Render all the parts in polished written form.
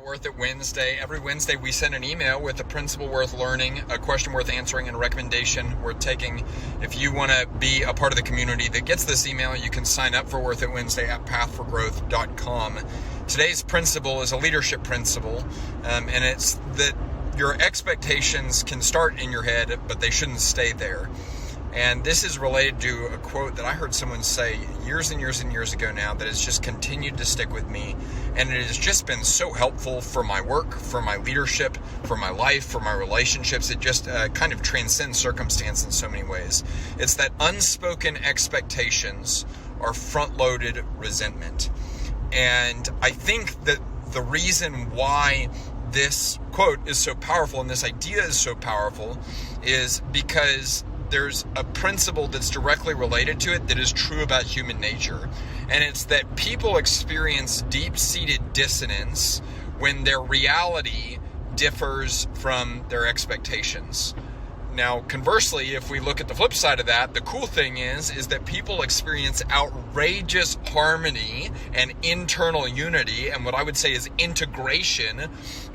Worth It Wednesday. Every Wednesday we send an email with a principle worth learning, a question worth answering, and a recommendation worth taking. If you want to be a part of the community that gets this email, you can sign up for Worth It Wednesday at pathforgrowth.com. Today's principle is a leadership principle, and it's that your expectations can start in your head, but they shouldn't stay there. And this is related to a quote that I heard someone say years and years and years ago now that has just continued to stick with me. And it has just been so helpful for my work, for my leadership, for my life, for my relationships. It just kind of transcends circumstance in so many ways. It's that unspoken expectations are front-loaded resentment. And I think that the reason why this quote is so powerful and this idea is so powerful is because there's a principle that's directly related to it that is true about human nature. And it's that people experience deep-seated dissonance when their reality differs from their expectations. Now, conversely, if we look at the flip side of that, the cool thing is that people experience outrageous harmony and internal unity, and what I would say is integration,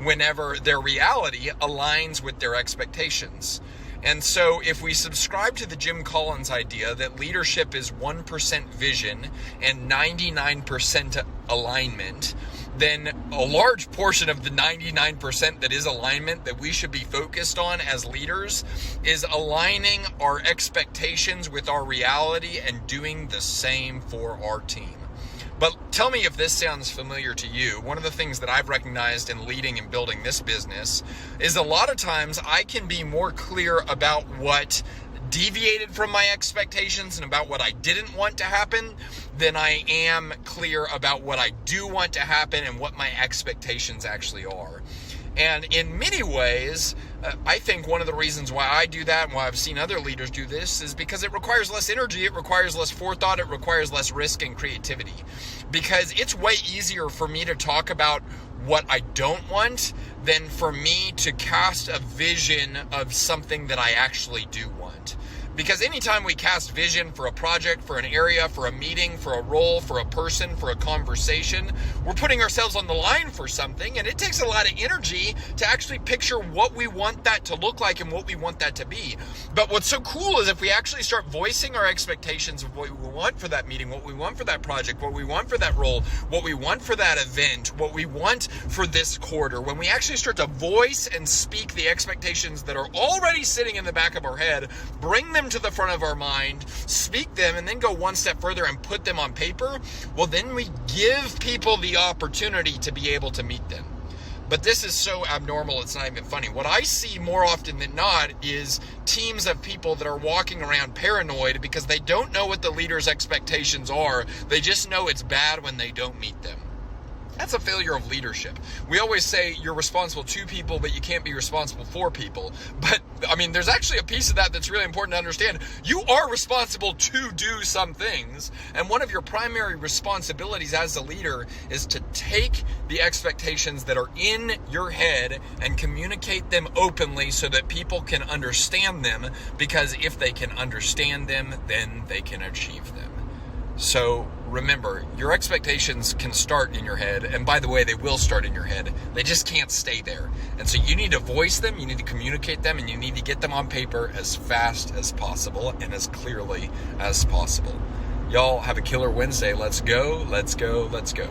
whenever their reality aligns with their expectations. And so if we subscribe to the Jim Collins idea that leadership is 1% vision and 99% alignment, then a large portion of the 99% that is alignment that we should be focused on as leaders is aligning our expectations with our reality and doing the same for our team. But tell me if this sounds familiar to you. One of the things that I've recognized in leading and building this business is a lot of times I can be more clear about what deviated from my expectations and about what I didn't want to happen than I am clear about what I do want to happen and what my expectations actually are. And in many ways, I think one of the reasons why I do that and why I've seen other leaders do this is because it requires less energy, it requires less forethought, it requires less risk and creativity. Because it's way easier for me to talk about what I don't want than for me to cast a vision of something that I actually do want. Because anytime we cast vision for a project, for an area, for a meeting, for a role, for a person, for a conversation, we're putting ourselves on the line for something, and it takes a lot of energy to actually picture what we want that to look like and what we want that to be. But what's so cool is if we actually start voicing our expectations of what we want for that meeting, what we want for that project, what we want for that role, what we want for that event, what we want for this quarter, when we actually start to voice and speak the expectations that are already sitting in the back of our head, bring them to the front of our mind, speak them, and then go one step further and put them on paper, well, then we give people the opportunity to be able to meet them. But this is so abnormal, it's not even funny. What I see more often than not is teams of people that are walking around paranoid because they don't know what the leader's expectations are. They just know it's bad when they don't meet them. That's a failure of leadership. We always say you're responsible to people, but you can't be responsible for people. But, I mean, there's actually a piece of that that's really important to understand. You are responsible to do some things, and one of your primary responsibilities as a leader is to take the expectations that are in your head and communicate them openly so that people can understand them, because if they can understand them, then they can achieve them. So remember, your expectations can start in your head, and by the way, they will start in your head. They just can't stay there. And so you need to voice them, you need to communicate them, and you need to get them on paper as fast as possible and as clearly as possible. Y'all have a killer Wednesday. Let's go, let's go, let's go.